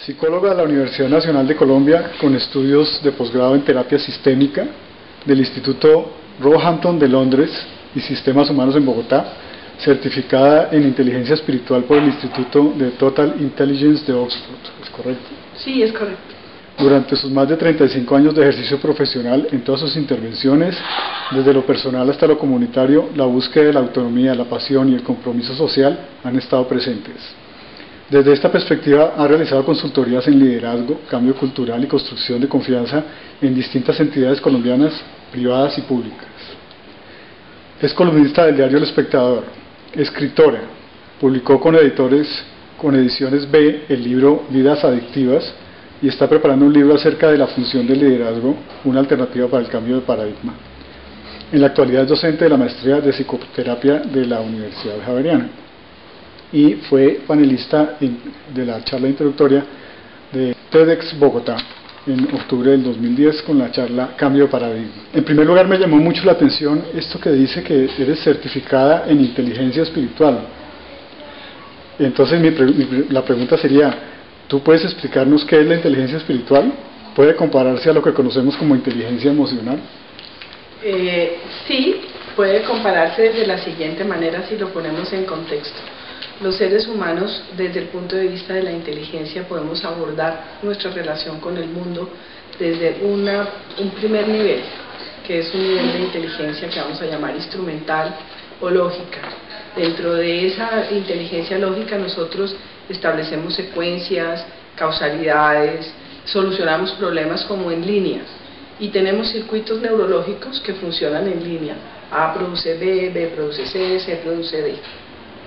psicóloga de la Universidad Nacional de Colombia con estudios de posgrado en terapia sistémica del Instituto Roehampton de Londres y Sistemas Humanos en Bogotá, certificada en inteligencia espiritual por el Instituto de Total Intelligence de Oxford. ¿Es correcto? Sí, es correcto. Durante sus más de 35 años de ejercicio profesional, en todas sus intervenciones, desde lo personal hasta lo comunitario, la búsqueda de la autonomía, la pasión y el compromiso social han estado presentes. Desde esta perspectiva ha realizado consultorías en liderazgo, cambio cultural y construcción de confianza en distintas entidades colombianas, privadas y públicas. Es columnista del diario El Espectador, escritora, publicó con ediciones B el libro Vidas Adictivas y está preparando un libro acerca de la función del liderazgo, una alternativa para el cambio de paradigma. En la actualidad es docente de la maestría de psicoterapia de la Universidad Javeriana y fue panelista de la charla introductoria de TEDx Bogotá en octubre del 2010 con la charla Cambio de Paradigma. En primer lugar, me llamó mucho la atención esto que dice que eres certificada en inteligencia espiritual. Entonces la pregunta sería, ¿tú puedes explicarnos qué es la inteligencia espiritual? ¿Puede compararse a lo que conocemos como inteligencia emocional? Sí, puede compararse desde la siguiente manera si lo ponemos en contexto. Los seres humanos, desde el punto de vista de la inteligencia, podemos abordar nuestra relación con el mundo desde un primer nivel, que es un nivel de inteligencia que vamos a llamar instrumental o lógica. Dentro de esa inteligencia lógica nosotros establecemos secuencias, causalidades, solucionamos problemas como en línea y tenemos circuitos neurológicos que funcionan en línea. A produce B, B produce C, C produce D.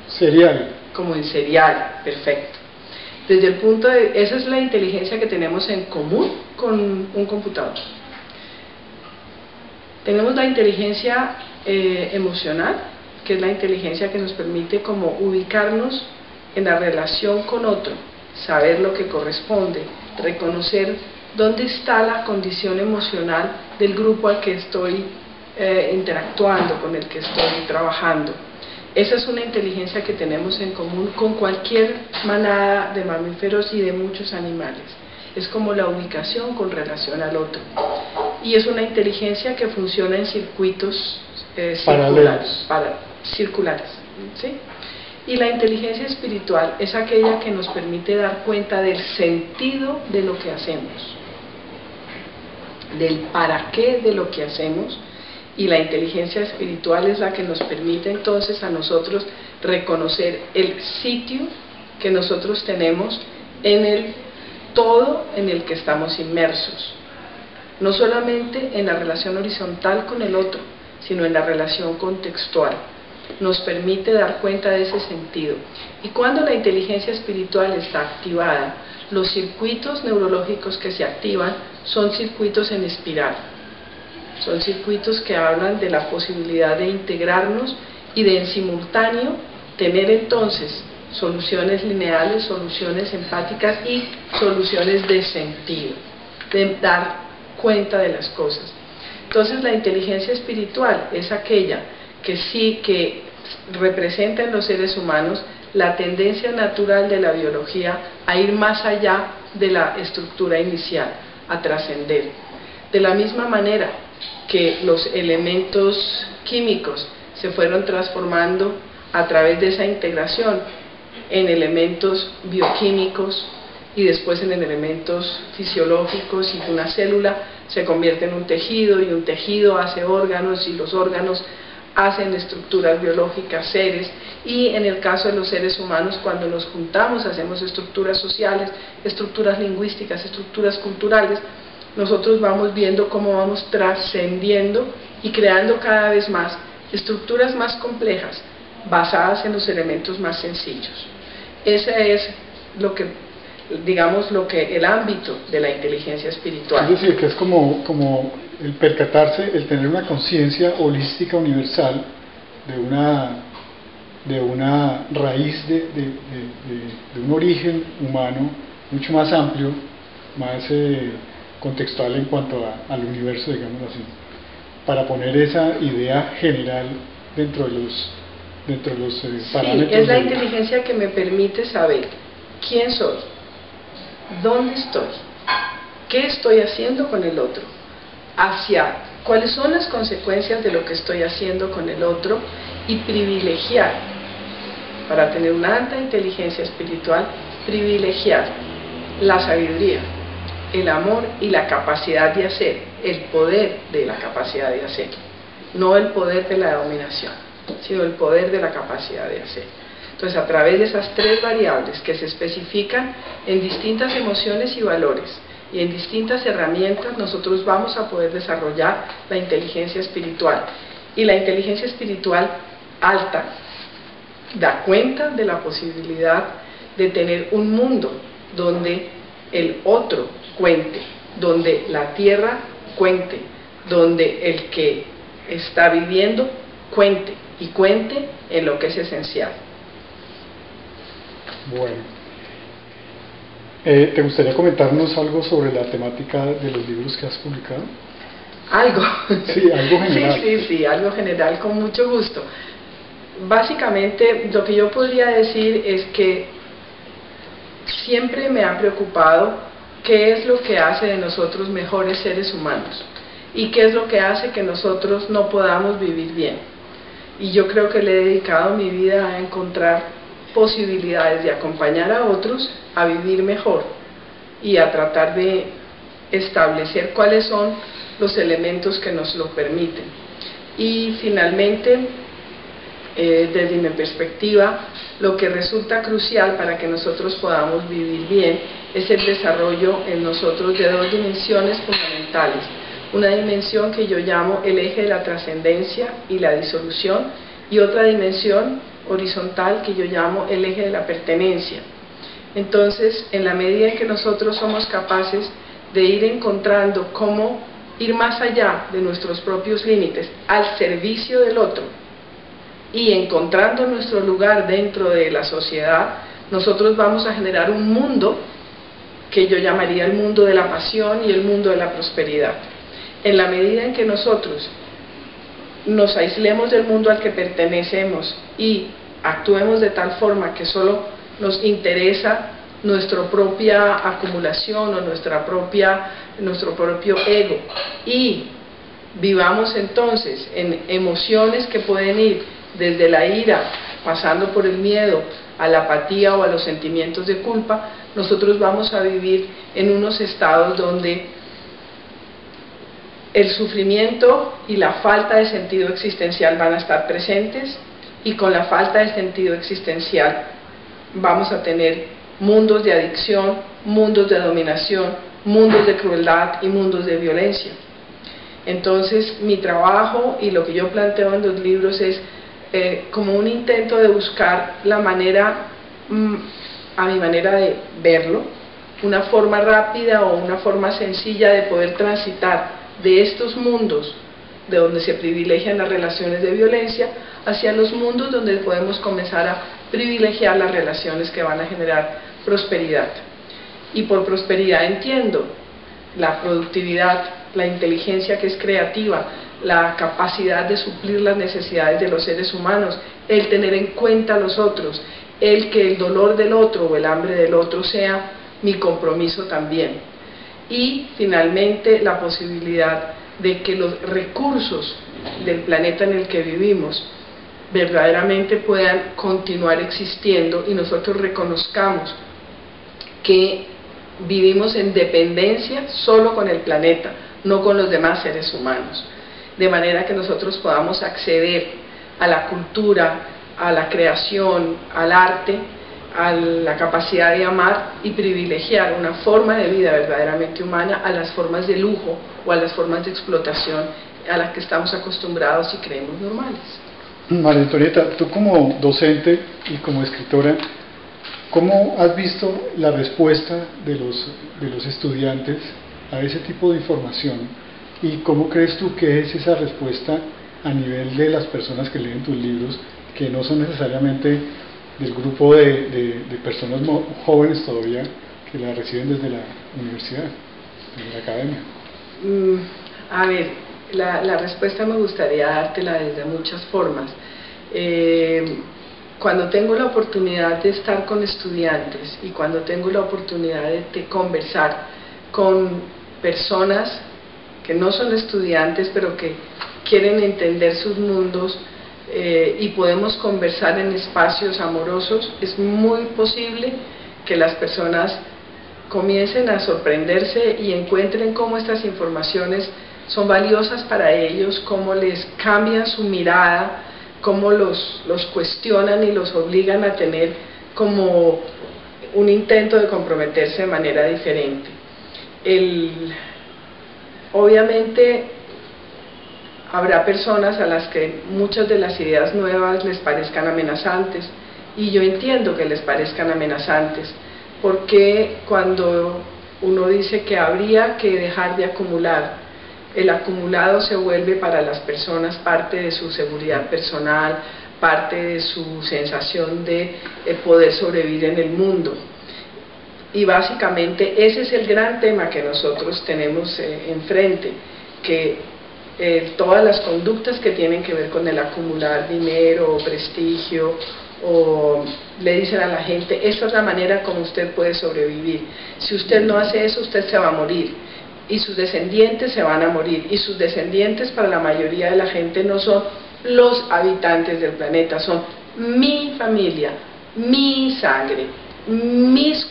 Serial. Como en serial, perfecto. Desde el punto de... esa es la inteligencia que tenemos en común con un computador. Tenemos la inteligencia emocional, que es la inteligencia que nos permite como ubicarnos en la relación con otro, saber lo que corresponde, reconocer dónde está la condición emocional del grupo al que estoy interactuando, con el que estoy trabajando. Esa es una inteligencia que tenemos en común con cualquier manada de mamíferos y de muchos animales. Es como la ubicación con relación al otro. Y es una inteligencia que funciona en circuitos circulares, ¿sí? Y la inteligencia espiritual es aquella que nos permite dar cuenta del sentido de lo que hacemos, del para qué de lo que hacemos, y la inteligencia espiritual es la que nos permite entonces a nosotros reconocer el sitio que nosotros tenemos en el todo en el que estamos inmersos, no solamente en la relación horizontal con el otro, sino en la relación contextual. Nos permite dar cuenta de ese sentido. Y cuando la inteligencia espiritual está activada, los circuitos neurológicos que se activan son circuitos en espiral. Son circuitos que hablan de la posibilidad de integrarnos y de en simultáneo tener entonces soluciones lineales, soluciones empáticas y soluciones de sentido, de dar cuenta de las cosas. Entonces la inteligencia espiritual es aquella que representa en los seres humanos la tendencia natural de la biología a ir más allá de la estructura inicial, a trascender. De la misma manera que los elementos químicos se fueron transformando a través de esa integración en elementos bioquímicos y después en elementos fisiológicos, y una célula se convierte en un tejido y un tejido hace órganos y los órganos hacen estructuras biológicas, seres, y en el caso de los seres humanos, cuando nos juntamos hacemos estructuras sociales, estructuras lingüísticas, estructuras culturales. Nosotros vamos viendo cómo vamos trascendiendo y creando cada vez más estructuras más complejas basadas en los elementos más sencillos. Ese es lo que, digamos, el ámbito de la inteligencia espiritual. Es decir, que es como el percatarse, el tener una conciencia holística universal de una raíz, de un origen humano mucho más amplio, más contextual en cuanto al universo, digamos así, para poner esa idea general dentro de los parámetros. Sí, es la inteligencia que me permite saber quién soy, dónde estoy, qué estoy haciendo con el otro, hacia cuáles son las consecuencias de lo que estoy haciendo con el otro, y privilegiar, para tener una alta inteligencia espiritual, privilegiar la sabiduría, el amor y la capacidad de hacer, el poder de la capacidad de hacer, no el poder de la dominación, sino el poder de la capacidad de hacer. Entonces, a través de esas tres variables que se especifican en distintas emociones y valores y en distintas herramientas, nosotros vamos a poder desarrollar la inteligencia espiritual. Y la inteligencia espiritual alta da cuenta de la posibilidad de tener un mundo donde el otro cuente, donde la tierra cuente, donde el que está viviendo cuente, y cuente en lo que es esencial. Bueno, ¿te gustaría comentarnos algo sobre la temática de los libros que has publicado? Algo. Sí, algo general. Sí, algo general, con mucho gusto. Básicamente, lo que yo podría decir es que siempre me ha preocupado qué es lo que hace de nosotros mejores seres humanos y qué es lo que hace que nosotros no podamos vivir bien. Y yo creo que le he dedicado mi vida a encontrar posibilidades de acompañar a otros a vivir mejor y a tratar de establecer cuáles son los elementos que nos lo permiten. Y finalmente, desde mi perspectiva, lo que resulta crucial para que nosotros podamos vivir bien es el desarrollo en nosotros de dos dimensiones fundamentales. Una dimensión que yo llamo el eje de la trascendencia y la disolución, y otra dimensión horizontal que yo llamo el eje de la pertenencia. Entonces, en la medida en que nosotros somos capaces de ir encontrando cómo ir más allá de nuestros propios límites al servicio del otro y encontrando nuestro lugar dentro de la sociedad, nosotros vamos a generar un mundo que yo llamaría el mundo de la pasión y el mundo de la prosperidad. En la medida en que nosotros nos aislemos del mundo al que pertenecemos y actuemos de tal forma que solo nos interesa nuestra propia acumulación o nuestro propio ego, y vivamos entonces en emociones que pueden ir desde la ira, pasando por el miedo, a la apatía o a los sentimientos de culpa, nosotros vamos a vivir en unos estados donde el sufrimiento y la falta de sentido existencial van a estar presentes, y con la falta de sentido existencial vamos a tener mundos de adicción, mundos de dominación, mundos de crueldad y mundos de violencia. Entonces, mi trabajo y lo que yo planteo en los libros es como un intento de buscar la manera, a mi manera de verlo, una forma rápida o una forma sencilla de poder transitar de estos mundos de donde se privilegian las relaciones de violencia hacia los mundos donde podemos comenzar a privilegiar las relaciones que van a generar prosperidad. Y por prosperidad entiendo la productividad, la inteligencia que es creativa, la capacidad de suplir las necesidades de los seres humanos, el tener en cuenta a los otros, el que el dolor del otro o el hambre del otro sea mi compromiso también. Y finalmente la posibilidad de que los recursos del planeta en el que vivimos verdaderamente puedan continuar existiendo y nosotros reconozcamos que vivimos en dependencia solo con el planeta, no con los demás seres humanos, de manera que nosotros podamos acceder a la cultura, a la creación, al arte, a la capacidad de amar y privilegiar una forma de vida verdaderamente humana a las formas de lujo o a las formas de explotación a las que estamos acostumbrados y creemos normales. María Antonieta, tú como docente y como escritora, ¿cómo has visto la respuesta de los estudiantes a ese tipo de información? ¿Y cómo crees tú que es esa respuesta a nivel de las personas que leen tus libros, que no son necesariamente del grupo de personas jóvenes todavía que la reciben desde la universidad, desde la academia? A ver, la respuesta me gustaría dártela desde muchas formas. cuando tengo la oportunidad de estar con estudiantes y cuando tengo la oportunidad de conversar con personas que no son estudiantes pero que quieren entender sus mundos, y podemos conversar en espacios amorosos, es muy posible que las personas comiencen a sorprenderse y encuentren cómo estas informaciones son valiosas para ellos, cómo les cambian su mirada, cómo los cuestionan y los obligan a tener como un intento de comprometerse de manera diferente. Obviamente habrá personas a las que muchas de las ideas nuevas les parezcan amenazantes, y yo entiendo que les parezcan amenazantes, porque cuando uno dice que habría que dejar de acumular, el acumulado se vuelve para las personas parte de su seguridad personal, parte de su sensación de poder sobrevivir en el mundo. Y básicamente ese es el gran tema que nosotros tenemos enfrente, que todas las conductas que tienen que ver con el acumular dinero o prestigio, o le dicen a la gente, esta es la manera como usted puede sobrevivir, si usted no hace eso usted se va a morir, y sus descendientes se van a morir, y sus descendientes para la mayoría de la gente no son los habitantes del planeta, son mi familia, mi sangre, mis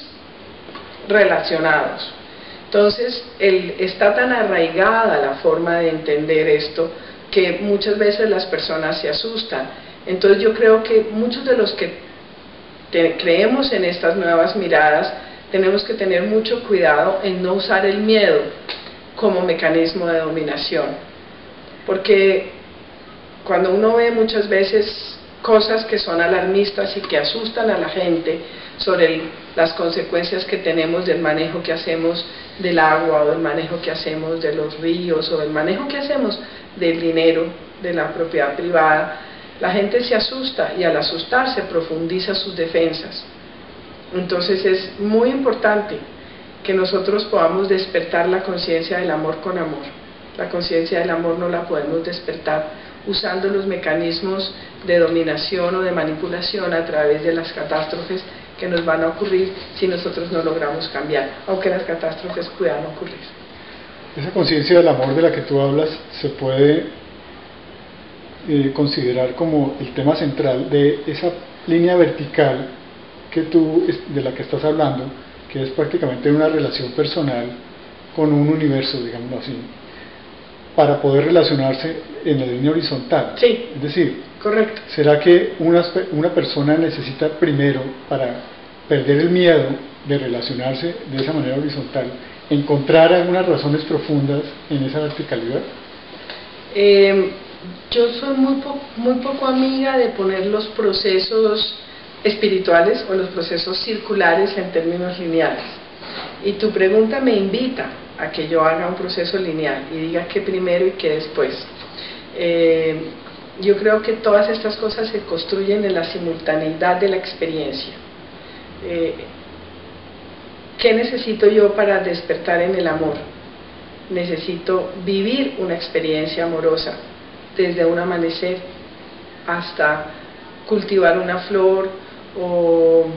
relacionados. Entonces, está tan arraigada la forma de entender esto que muchas veces las personas se asustan. Entonces yo creo que muchos de los que creemos en estas nuevas miradas tenemos que tener mucho cuidado en no usar el miedo como mecanismo de dominación, porque cuando uno ve muchas veces cosas que son alarmistas y que asustan a la gente sobre las consecuencias que tenemos del manejo que hacemos del agua, o del manejo que hacemos de los ríos, o del manejo que hacemos del dinero, de la propiedad privada, la gente se asusta, y al asustarse profundiza sus defensas. Entonces es muy importante que nosotros podamos despertar la conciencia del amor con amor. La conciencia del amor no la podemos despertar usando los mecanismos de dominación o de manipulación a través de las catástrofes que nos van a ocurrir si nosotros no logramos cambiar, aunque las catástrofes puedan ocurrir. Esa conciencia del amor de la que tú hablas se puede considerar como el tema central de esa línea vertical de la que estás hablando, que es prácticamente una relación personal con un universo, digámoslo así, para poder relacionarse en la línea horizontal. Sí, es decir, correcto. ¿Será que una persona necesita primero, para perder el miedo de relacionarse de esa manera horizontal, encontrar algunas razones profundas en esa verticalidad? Yo soy muy poco amiga de poner los procesos espirituales o los procesos circulares en términos lineales. Y tu pregunta me invita a que yo haga un proceso lineal y diga qué primero y qué después. Yo creo que todas estas cosas se construyen en la simultaneidad de la experiencia. ¿Qué necesito yo para despertar en el amor? Necesito vivir una experiencia amorosa, desde un amanecer hasta cultivar una flor, o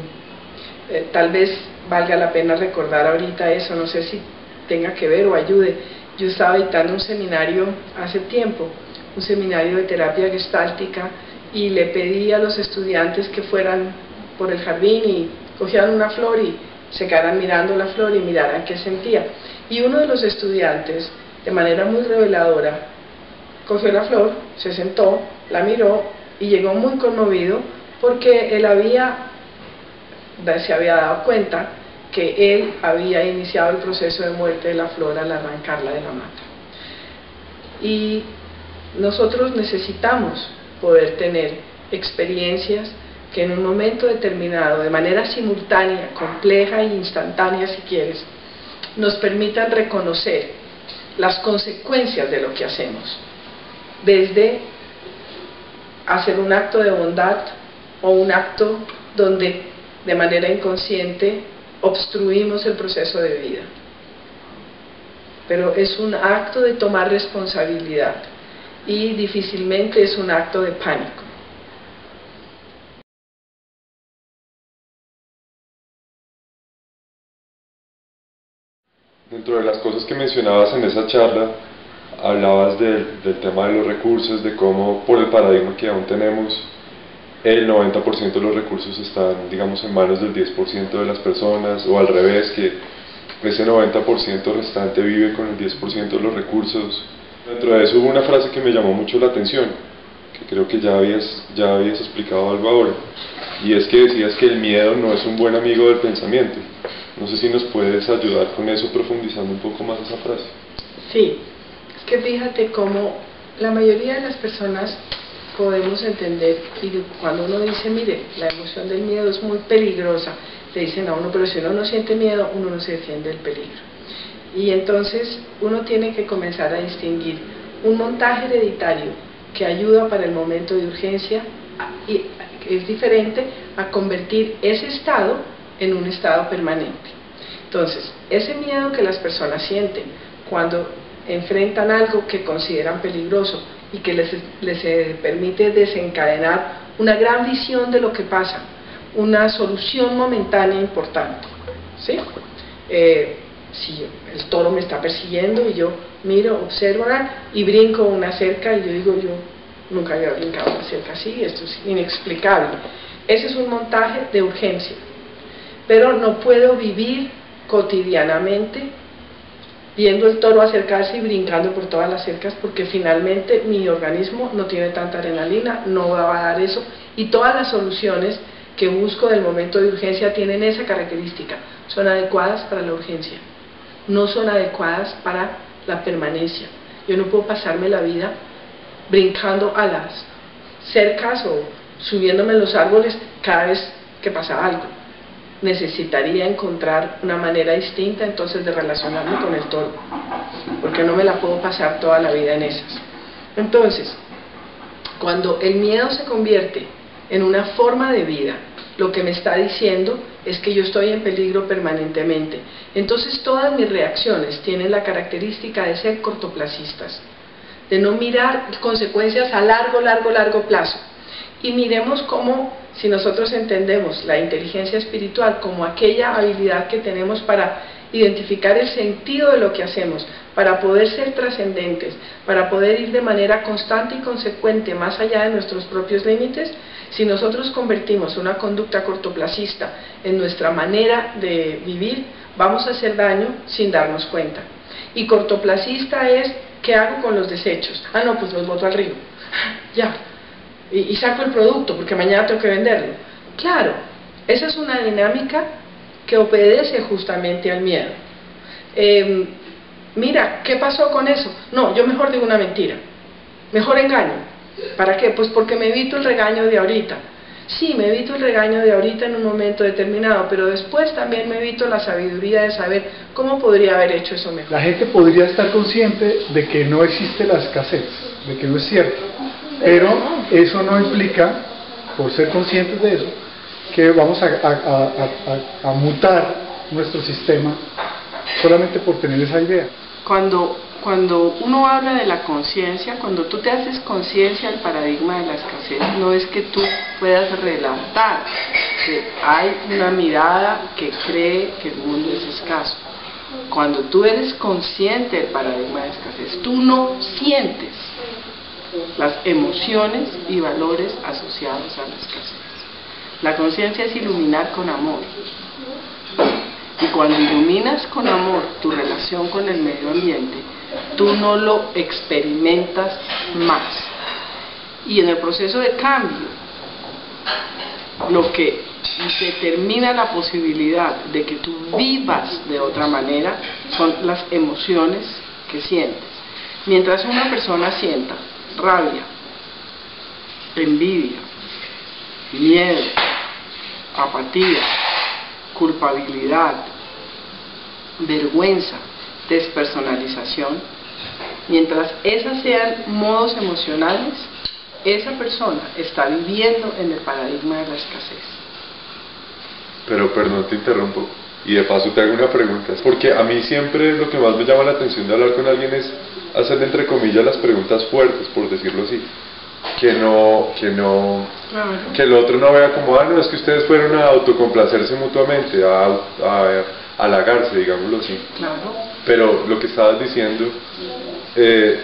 tal vez valga la pena recordar ahorita eso, no sé si tenga que ver o ayude. Yo estaba dictando un seminario hace tiempo, un seminario de terapia gestáltica, y le pedí a los estudiantes que fueran por el jardín y cogieran una flor y se quedaran mirando la flor y miraran qué sentía. Y uno de los estudiantes, de manera muy reveladora, cogió la flor, se sentó, la miró y llegó muy conmovido porque él se había dado cuenta que él había iniciado el proceso de muerte de la flor al arrancarla de la mata. Y nosotros necesitamos poder tener experiencias que en un momento determinado, de manera simultánea, compleja e instantánea si quieres, nos permitan reconocer las consecuencias de lo que hacemos, desde hacer un acto de bondad o un acto donde de manera inconsciente obstruimos el proceso de vida. Pero es un acto de tomar responsabilidad y difícilmente es un acto de pánico. Dentro de las cosas que mencionabas en esa charla, hablabas del tema de los recursos, de cómo por el paradigma que aún tenemos, el 90% de los recursos están, digamos, en manos del 10% de las personas, o al revés, que ese 90% restante vive con el 10% de los recursos. Dentro de eso hubo una frase que me llamó mucho la atención, que creo que ya habías explicado algo ahora, y es que decías que el miedo no es un buen amigo del pensamiento. No sé si nos puedes ayudar con eso, profundizando un poco más esa frase. Sí, es que fíjate cómo la mayoría de las personas podemos entender, y cuando uno dice, mire, la emoción del miedo es muy peligrosa, le dicen a uno, pero si uno no siente miedo, uno no se defiende del peligro. Y entonces uno tiene que comenzar a distinguir un montaje hereditario que ayuda para el momento de urgencia y es diferente a convertir ese estado en un estado permanente. Entonces, ese miedo que las personas sienten cuando enfrentan algo que consideran peligroso y que les permite desencadenar una gran visión de lo que pasa, una solución momentánea importante, ¿sí? Si el toro me está persiguiendo y yo miro, observo y brinco una cerca y yo digo, yo nunca había brincado una cerca así, esto es inexplicable. Ese es un montaje de urgencia, pero no puedo vivir cotidianamente viendo el toro acercarse y brincando por todas las cercas, porque finalmente mi organismo no tiene tanta adrenalina, no va a dar eso, y todas las soluciones que busco del momento de urgencia tienen esa característica, son adecuadas para la urgencia, no son adecuadas para la permanencia. Yo no puedo pasarme la vida brincando a las cercas o subiéndome en los árboles cada vez que pasa algo. Necesitaría encontrar una manera distinta entonces de relacionarme con el toro, porque no me la puedo pasar toda la vida en esas. Entonces, cuando el miedo se convierte en una forma de vida, lo que me está diciendo es que yo estoy en peligro permanentemente. Entonces todas mis reacciones tienen la característica de ser cortoplacistas, de no mirar consecuencias a largo plazo. Y miremos cómo, si nosotros entendemos la inteligencia espiritual como aquella habilidad que tenemos para identificar el sentido de lo que hacemos, para poder ser trascendentes, para poder ir de manera constante y consecuente más allá de nuestros propios límites, si nosotros convertimos una conducta cortoplacista en nuestra manera de vivir, vamos a hacer daño sin darnos cuenta. Y cortoplacista es, ¿qué hago con los desechos? Ah, no, pues los boto al río. Ya. Y saco el producto porque mañana tengo que venderlo. Claro, esa es una dinámica que obedece justamente al miedo. Mira, ¿qué pasó con eso? No, yo mejor digo una mentira, mejor engaño. ¿Para qué? Pues porque me evito el regaño de ahorita. Sí, me evito el regaño de ahorita en un momento determinado, pero después también me evito la sabiduría de saber cómo podría haber hecho eso mejor. La gente podría estar consciente de que no existe la escasez, de que no es cierto, pero eso no implica, por ser conscientes de eso, que vamos a mutar nuestro sistema solamente por tener esa idea. Cuando uno habla de la conciencia, cuando tú te haces conciencia del paradigma de la escasez, no es que tú puedas relatar que hay una mirada que cree que el mundo es escaso. Cuando tú eres consciente del paradigma de escasez, tú no sientes las emociones y valores asociados a la escasez. La conciencia es iluminar con amor. Y cuando iluminas con amor tu relación con el medio ambiente, tú no lo experimentas más. Y en el proceso de cambio, lo que determina la posibilidad de que tú vivas de otra manera son las emociones que sientes. Mientras una persona sienta rabia, envidia, miedo, apatía, culpabilidad, vergüenza, despersonalización, mientras esas sean modos emocionales, esa persona está viviendo en el paradigma de la escasez. Pero perdón, te interrumpo y de paso te hago una pregunta, porque a mí siempre lo que más me llama la atención de hablar con alguien es hacer entre comillas las preguntas fuertes, por decirlo así, que el otro no vea como, no, es que ustedes fueron a autocomplacerse mutuamente, a halagarse, digámoslo así. Claro. Pero lo que estabas diciendo,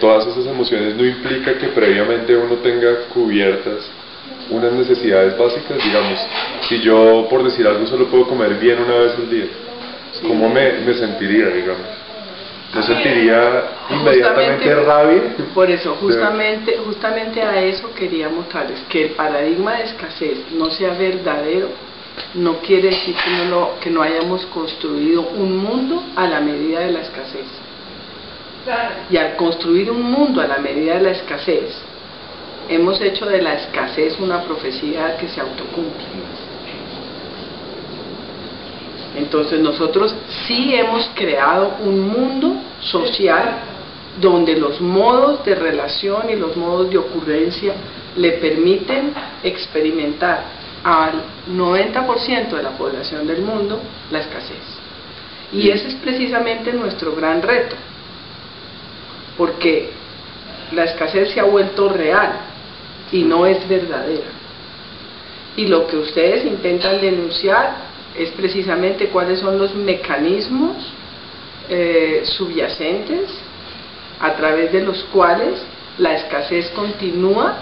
todas esas emociones no implica que previamente uno tenga cubiertas unas necesidades básicas. Digamos, si yo, por decir algo, solo puedo comer bien una vez al día, ¿cómo me sentiría, digamos? ¿No sentiría inmediatamente rabia? Por eso, justamente a eso quería mostrarles, que el paradigma de escasez no sea verdadero, no quiere decir que no hayamos construido un mundo a la medida de la escasez. Y al construir un mundo a la medida de la escasez, hemos hecho de la escasez una profecía que se autocumple. Entonces nosotros sí hemos creado un mundo social donde los modos de relación y los modos de ocurrencia le permiten experimentar al 90% de la población del mundo la escasez. Y ese es precisamente nuestro gran reto, porque la escasez se ha vuelto real y no es verdadera. Y lo que ustedes intentan denunciar es precisamente cuáles son los mecanismos subyacentes a través de los cuales la escasez continúa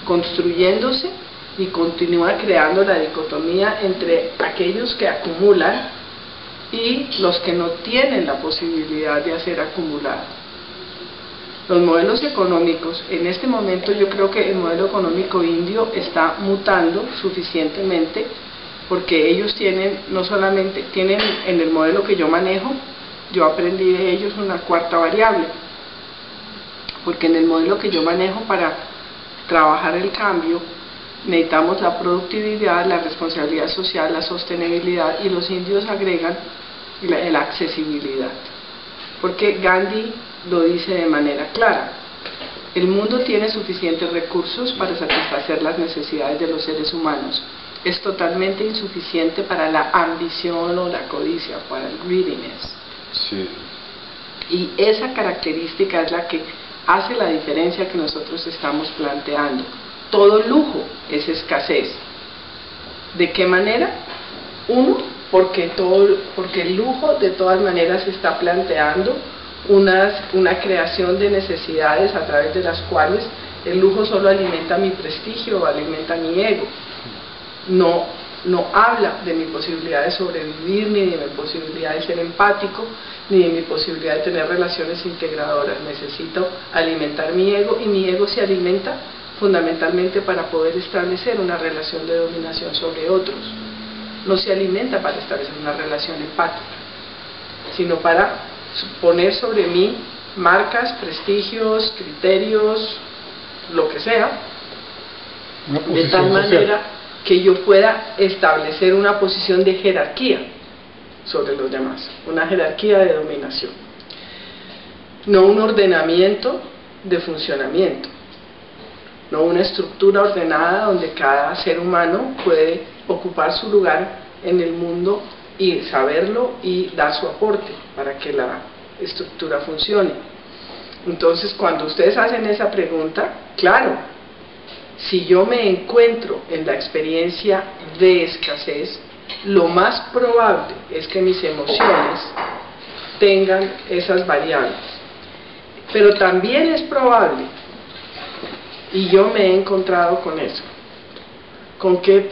construyéndose y continúa creando la dicotomía entre aquellos que acumulan y los que no tienen la posibilidad de hacer acumular. Los modelos económicos, en este momento yo creo que el modelo económico indio está mutando suficientemente, porque ellos tienen, no solamente tienen en el modelo que yo manejo, yo aprendí de ellos una cuarta variable, porque en el modelo que yo manejo, para trabajar el cambio necesitamos la productividad, la responsabilidad social, la sostenibilidad, y los indios agregan la accesibilidad, porque Gandhi lo dice de manera clara: el mundo tiene suficientes recursos para satisfacer las necesidades de los seres humanos, es totalmente insuficiente para la ambición o la codicia, para el greediness. Sí. Y esa característica es la que hace la diferencia que nosotros estamos planteando. Todo lujo es escasez. ¿De qué manera? Uno, porque el lujo de todas maneras está planteando una creación de necesidades a través de las cuales el lujo solo alimenta mi prestigio o alimenta mi ego. No habla de mi posibilidad de sobrevivir, ni de mi posibilidad de ser empático, ni de mi posibilidad de tener relaciones integradoras. Necesito alimentar mi ego, y mi ego se alimenta fundamentalmente para poder establecer una relación de dominación sobre otros. No se alimenta para establecer una relación empática, sino para poner sobre mí marcas, prestigios, criterios, lo que sea, de tal manera que yo pueda establecer una posición de jerarquía sobre los demás, una jerarquía de dominación, no un ordenamiento de funcionamiento, no una estructura ordenada donde cada ser humano puede ocupar su lugar en el mundo y saberlo y dar su aporte para que la estructura funcione. Entonces, cuando ustedes hacen esa pregunta, claro, si yo me encuentro en la experiencia de escasez, lo más probable es que mis emociones tengan esas variables. Pero también es probable, y yo me he encontrado con eso, con que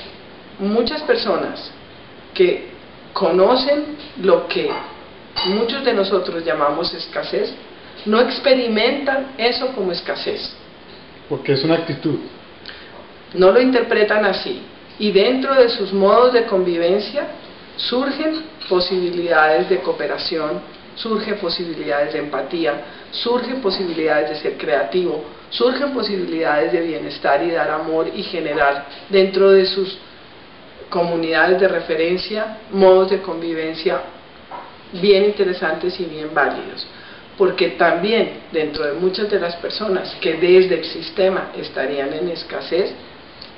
muchas personas que conocen lo que muchos de nosotros llamamos escasez, no experimentan eso como escasez. Porque es una actitud. No lo interpretan así. Y dentro de sus modos de convivencia surgen posibilidades de cooperación, surgen posibilidades de empatía, surgen posibilidades de ser creativo, surgen posibilidades de bienestar y dar amor y generar dentro de sus comunidades de referencia modos de convivencia bien interesantes y bien válidos. Porque también dentro de muchas de las personas que desde el sistema estarían en escasez,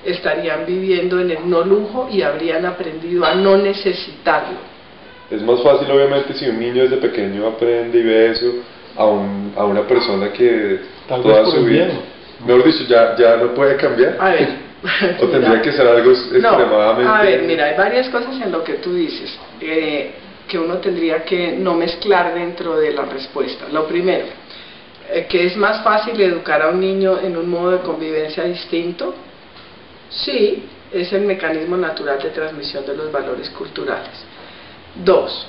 estarían viviendo en el no lujo y habrían aprendido a no necesitarlo. Es más fácil, obviamente, si un niño desde pequeño aprende y ve eso a una persona que tal toda vez su vida, mejor dicho, ya no puede cambiar. A ver, o tendría que ser algo extremadamente... No, a ver, mira, hay varias cosas en lo que tú dices. que uno tendría que no mezclar dentro de la respuesta. Lo primero, que es más fácil educar a un niño en un modo de convivencia distinto. Sí, es el mecanismo natural de transmisión de los valores culturales. 2,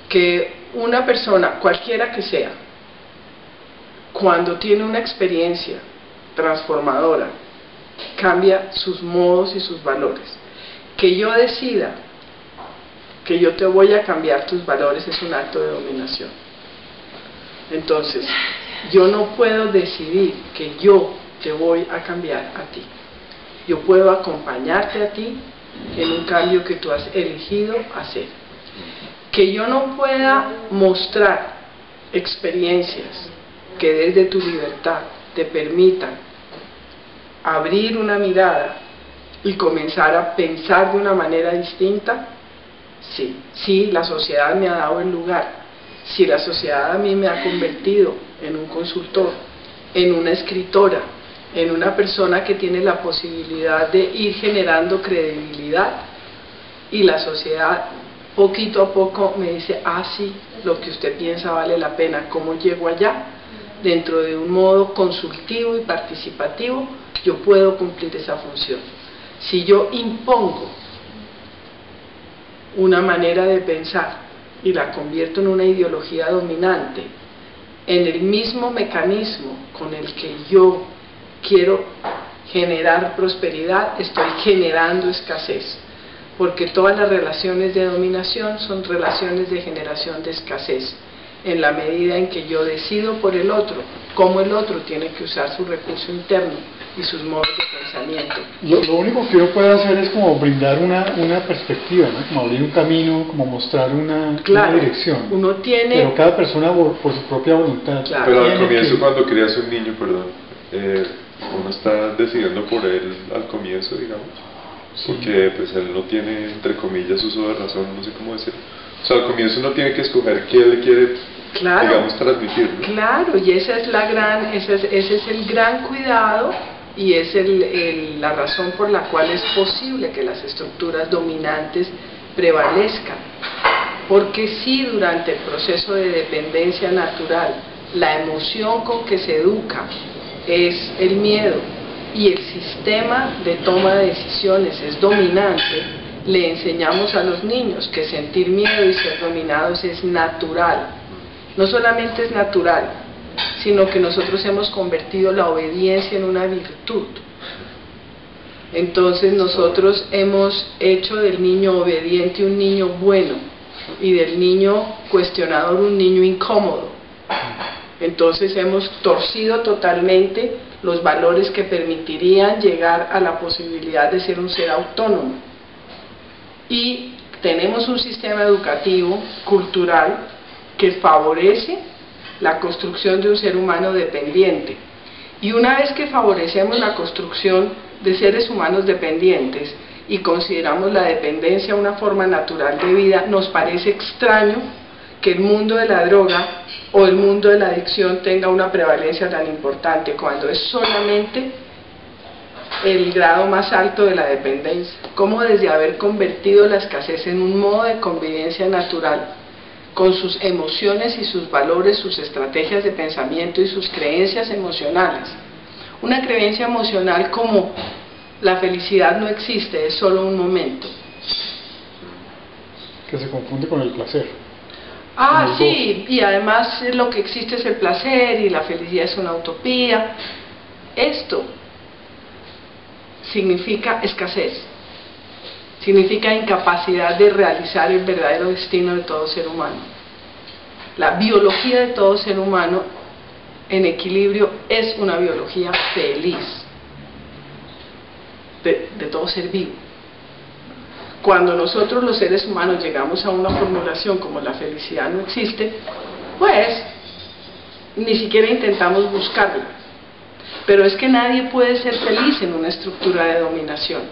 que una persona, cualquiera que sea, cuando tiene una experiencia transformadora, cambia sus modos y sus valores. Que yo decida que yo te voy a cambiar tus valores es un acto de dominación. Entonces, yo no puedo decidir que yo te voy a cambiar a ti. Yo puedo acompañarte a ti en un cambio que tú has elegido hacer. Que yo no pueda mostrar experiencias que desde tu libertad te permitan abrir una mirada y comenzar a pensar de una manera distinta. Sí, la sociedad me ha dado el lugar, si la sociedad a mí me ha convertido en un consultor, en una escritora, en una persona que tiene la posibilidad de ir generando credibilidad, y la sociedad poquito a poco me dice, sí, lo que usted piensa vale la pena, ¿cómo llego allá? Dentro de un modo consultivo y participativo, yo puedo cumplir esa función. Si yo impongo una manera de pensar y la convierto en una ideología dominante, en el mismo mecanismo con el que yo quiero generar prosperidad, estoy generando escasez, porque todas las relaciones de dominación son relaciones de generación de escasez, en la medida en que yo decido por el otro, cómo el otro tiene que usar su recurso interno y sus modos de pensamiento. Lo único que uno puede hacer es como brindar una perspectiva, ¿no? Como abrir un camino, como mostrar una dirección. Uno tiene... Pero cada persona por su propia voluntad. Claro. Pero al comienzo, cuando crías un niño, uno está decidiendo por él al comienzo, digamos, porque pues él no tiene, entre comillas, uso de razón, no sé cómo decirlo. O sea, al comienzo uno tiene que escoger qué le quiere, digamos, transmitir, ¿no? Claro, y esa es ese es el gran cuidado, y es la razón por la cual es posible que las estructuras dominantes prevalezcan. Porque si durante el proceso de dependencia natural la emoción con que se educa es el miedo y el sistema de toma de decisiones es dominante, le enseñamos a los niños que sentir miedo y ser dominados es natural. No solamente es natural, sino que nosotros hemos convertido la obediencia en una virtud. Entonces nosotros hemos hecho del niño obediente un niño bueno, y del niño cuestionador un niño incómodo. Entonces hemos torcido totalmente los valores que permitirían llegar a la posibilidad de ser un ser autónomo. Y tenemos un sistema educativo, cultural, que favorece la construcción de un ser humano dependiente. Y una vez que favorecemos la construcción de seres humanos dependientes y consideramos la dependencia una forma natural de vida, nos parece extraño que el mundo de la droga o el mundo de la adicción tenga una prevalencia tan importante, cuando es solamente el grado más alto de la dependencia. Como desde haber convertido la escasez en un modo de convivencia natural, con sus emociones y sus valores, sus estrategias de pensamiento y sus creencias emocionales. Una creencia emocional como la felicidad no existe, es solo un momento. Que se confunde con el placer. Sí, y además lo que existe es el placer y la felicidad es una utopía. Esto significa escasez, significa incapacidad de realizar el verdadero destino de todo ser humano. La biología de todo ser humano en equilibrio es una biología feliz, de todo ser vivo. Cuando nosotros los seres humanos llegamos a una formulación como la felicidad no existe, pues ni siquiera intentamos buscarla. Pero es que nadie puede ser feliz en una estructura de dominación.